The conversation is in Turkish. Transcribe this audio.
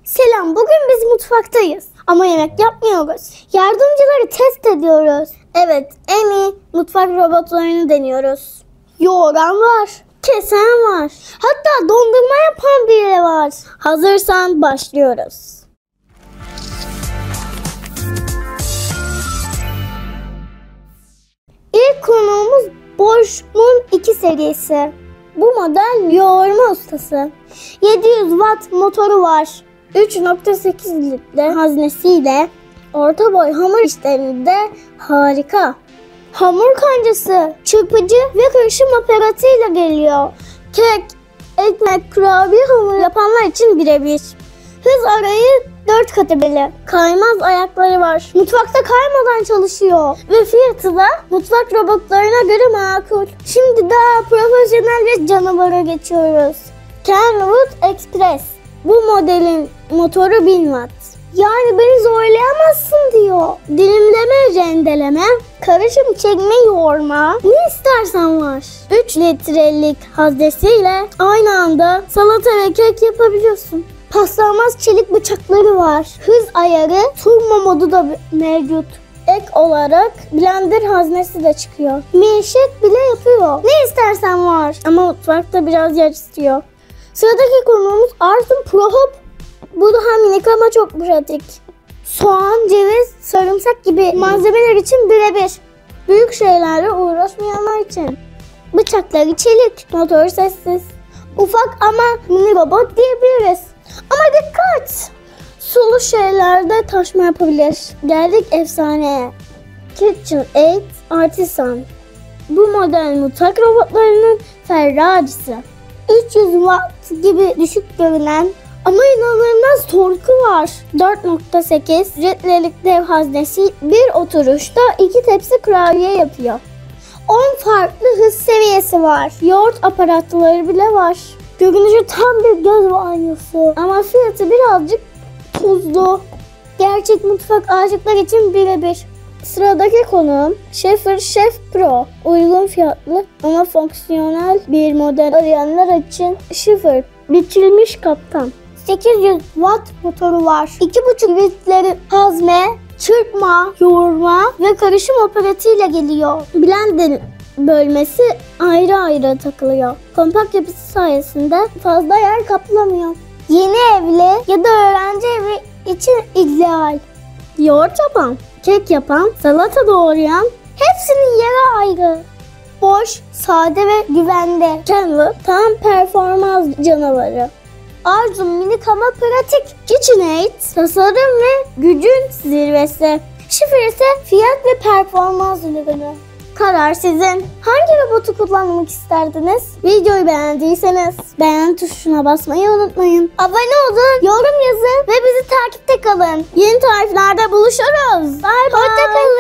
Selam, bugün biz mutfaktayız ama yemek yapmıyoruz. Yardımcıları test ediyoruz. Evet, en iyi mutfak robotlarını deniyoruz. Yoğuran var, kesen var, hatta dondurma yapan biri var. Hazırsan başlıyoruz. İlk konuğumuz Bosch Moon 2 serisi. Bu model yoğurma ustası. 700 watt motoru var. 3.8 litre haznesiyle orta boy hamur işlerinde harika. Hamur kancası, çırpıcı ve karışım aparatıyla geliyor. Kek, ekmek, kurabiye hamuru yapanlar için birebir. Hız arayı 4 kademeli. Kaymaz ayakları var. Mutfakta kaymadan çalışıyor. Ve fiyatı da mutfak robotlarına göre makul. Şimdi daha profesyonel ve canavara geçiyoruz. Kenwood Express. Bu modelin motoru 1000 watt. Yani beni zorlayamazsın diyor. Dilimleme, rendeleme, karışım çekme, yoğurma, ne istersen var. 3 litrelik haznesiyle aynı anda salata ve kek yapabiliyorsun. Paslanmaz çelik bıçakları var. Hız ayarı, turbo modu da mevcut. Ek olarak blender haznesi de çıkıyor. Milkshake bile yapıyor. Ne istersen var. Ama mutfakta biraz yer istiyor. Sıradaki konuğumuz Artun Pro Hop. Bu daha minik ama çok pratik. Soğan, ceviz, sarımsak gibi malzemeler için birebir. Büyük şeylerle uğraşmayanlar için. Bıçakları çelik, motor sessiz. Ufak ama mini robot diyebiliriz. Ama dikkat! Sulu şeylerde taşma yapabilir. Geldik efsaneye. KitchenAid Artisan. Bu model mutfak robotlarının Ferrari'si. 300 watt gibi düşük görünen ama inanılmaz torku var. 4.8 litrelik dev haznesi bir oturuşta 2 tepsi kurabiye yapıyor. 10 farklı hız seviyesi var. Yoğurt aparatları bile var. Görünüşü tam bir göz banyosu ama fiyatı birazcık tuzlu. Gerçek mutfak aşıklar için birebir. Sıradaki konuğum Shepherd Chef Pro. Uygun fiyatlı ama fonksiyonel bir model arayanlar için Shepherd biçilmiş kaptan. 800 watt motoru var. 2,5 litre hazne, çırpma, yoğurma ve karışım aparatıyla geliyor. Blender bölmesi ayrı ayrı takılıyor. Kompakt yapısı sayesinde fazla yer kaplamıyor. Yeni evli ya da öğrenci evi için ideal. Yoğurt yapan, kek yapan, salata doğrayan hepsinin yeri ayrı. Boş, sade ve güvende. Kenwood tam performans canavarı. Arzu minik ama pratik. KitchenAid tasarım ve gücün zirvesi. Şifre ise fiyat ve performans ürünü. Karar sizin. Hangi robotu kullanmak isterdiniz? Videoyu beğendiyseniz beğen tuşuna basmayı unutmayın. Abone olun, yorum yazın ve bizi takipte kalın. Yeni tariflerde buluşuruz. Bye bye. Hoşça kalın.